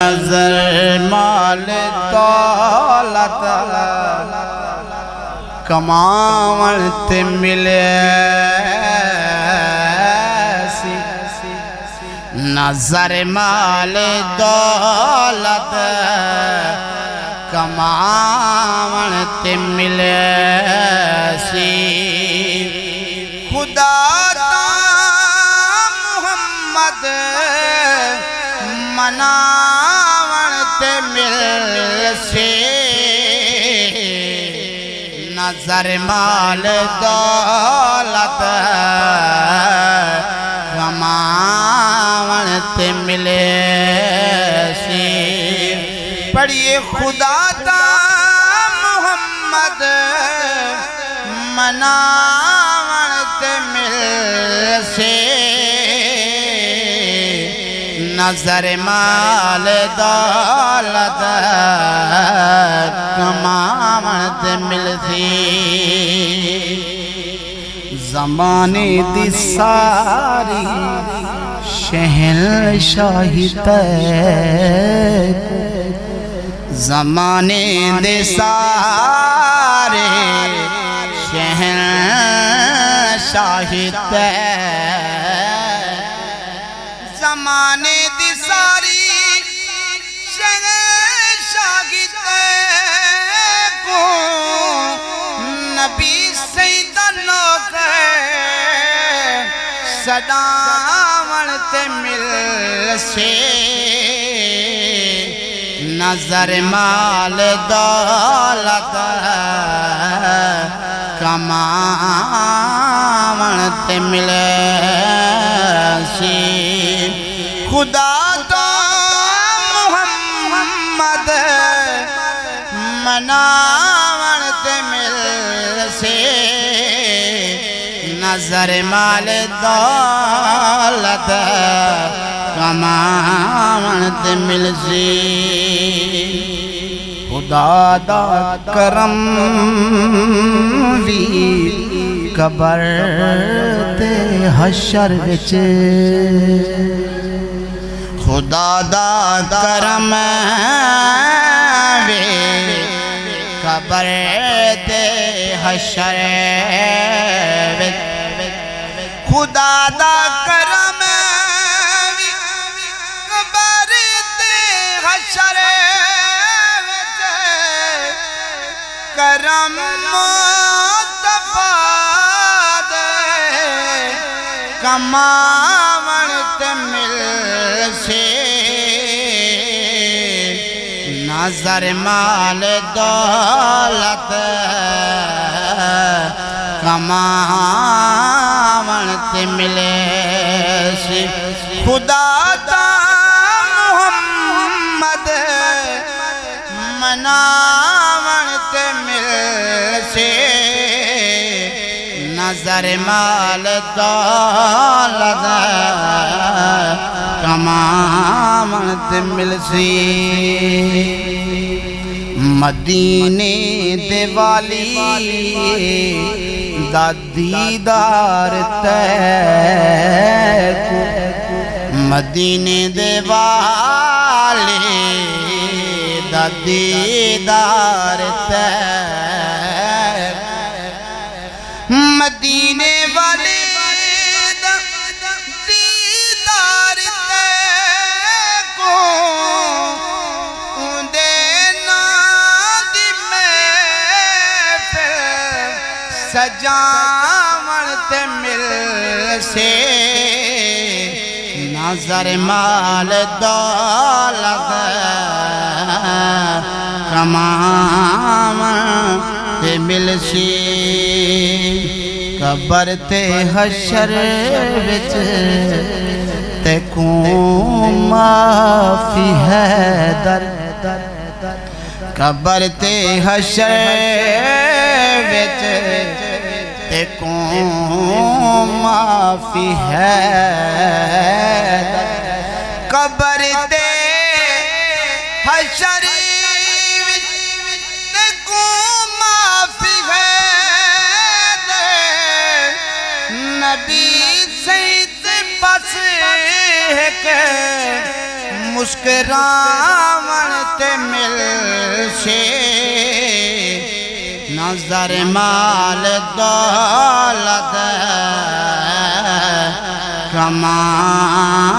نظر مال دولت کماون تے ملے سی نظر مال دولت کماون تے ملے سی خدا تا محمد مناون تے مل سی نظر مال دولت کماون تے ملے سی پڑھئے خدا تا محمد مناون تے مل سی نظر مال دولت کماون تے مل سی زمانے دی ساری شہنشاہی تے زمانے دے سارے شہنشاہی تے زمانے دی ساری شہنشاہی تے کو نبی سیدہ لوگ صداون تے مل سے نظر مال دولت کماون تے مل سی خدا تو محمد مناون تے مل سی نظر مال دولت کماون تے مل سی خدا دا کرم وی قبر تے حشر وچ خدا دا کرم وی قبر تے حشر وچ خدا دا کرم وی قبر تے حشر وچ کرم کماون تے مل سی نظر مال دولت کماون تے مل سی خدا تا محمد مناون تے مل سی نظر مال دولت کماون تے مل سی مدینے دے والی دا دیدار تے مدینے دے والی دا دیدار تے مدینے والے دیدار تے کو دینا دی محفل سجاون تے مل سے نظر مال دولت کماون تے مل سی قبر تے حشر وچ تے کوں معافی ہے در قبر تے حشر وچ تے کوں معافی ہے در قبر تے حشر نبی سید بس ایک مسکراون تے مل شے نظر مال دولت کما